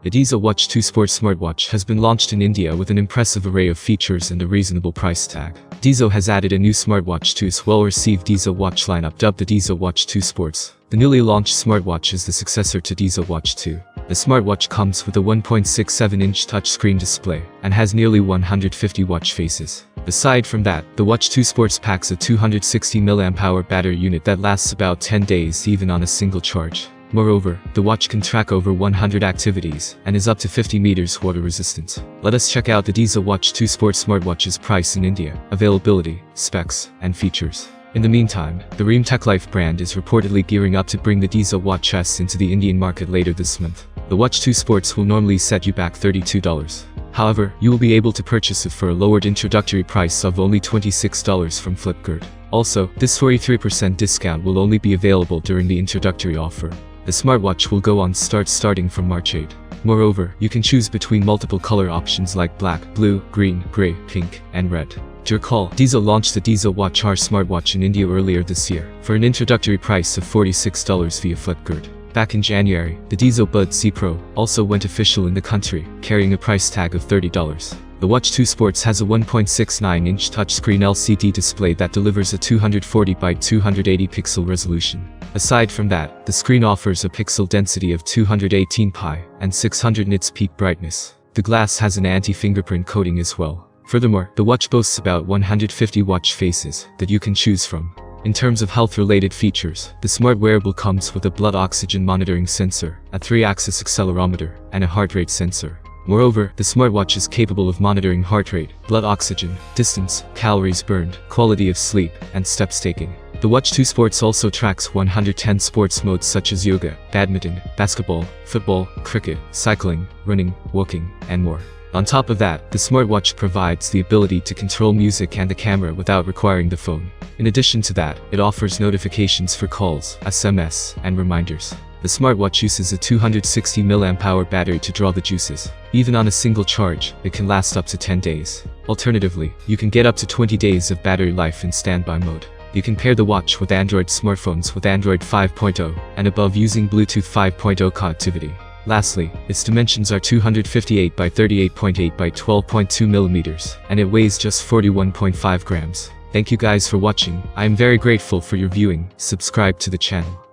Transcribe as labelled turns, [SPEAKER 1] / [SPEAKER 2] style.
[SPEAKER 1] The Dizo Watch 2 Sport smartwatch has been launched in India with an impressive array of features and a reasonable price tag. Dizo has added a new smartwatch to its well-received Dizo Watch lineup dubbed the Dizo Watch 2 Sports. The newly launched smartwatch is the successor to Dizo Watch 2. The smartwatch comes with a 1.67-inch touchscreen display and has nearly 150 watch faces. Aside from that, the Watch 2 Sports packs a 260 mAh battery unit that lasts about 10 days even on a single charge. Moreover, the watch can track over 100 activities and is up to 50 meters water resistant. Let us check out the Dizo Watch 2 Sport smartwatch's price in India, availability, specs, and features. In the meantime, the Reem TechLife brand is reportedly gearing up to bring the Dizo Watch S into the Indian market later this month. The Watch 2 Sports will normally set you back $32. However, you will be able to purchase it for a lowered introductory price of only $26 from Flipkart. Also, this 43% discount will only be available during the introductory offer. The smartwatch will go on starting from March 8. Moreover, you can choose between multiple color options like black, blue, green, gray, pink, and red. To recall, Dizo launched the Dizo Watch R smartwatch in India earlier this year, for an introductory price of $46 via Flipkart. Back in January, the Dizo Bud C Pro also went official in the country, carrying a price tag of $30. The Watch 2 Sports has a 1.69-inch touchscreen LCD display that delivers a 240 by 280 pixel resolution. Aside from that, the screen offers a pixel density of 218 pi and 600 nits peak brightness. The glass has an anti-fingerprint coating as well. Furthermore, the watch boasts about 150 watch faces that you can choose from. In terms of health-related features, the smart wearable comes with a blood oxygen monitoring sensor, a 3-axis accelerometer, and a heart rate sensor. Moreover, the smartwatch is capable of monitoring heart rate, blood oxygen, distance, calories burned, quality of sleep, and steps taken. The Watch 2 Sports also tracks 110 sports modes such as yoga, badminton, basketball, football, cricket, cycling, running, walking, and more. On top of that, the smartwatch provides the ability to control music and the camera without requiring the phone. In addition to that, it offers notifications for calls, SMS, and reminders. The smartwatch uses a 260 mAh battery to draw the juices. Even on a single charge, it can last up to 10 days. Alternatively, you can get up to 20 days of battery life in standby mode. You can pair the watch with Android smartphones with Android 5.0 and above using Bluetooth 5.0 connectivity. Lastly, its dimensions are 258 by 38.8 by 12.2 millimeters, and it weighs just 41.5 grams. Thank you guys for watching. I am very grateful for your viewing. Subscribe to the channel.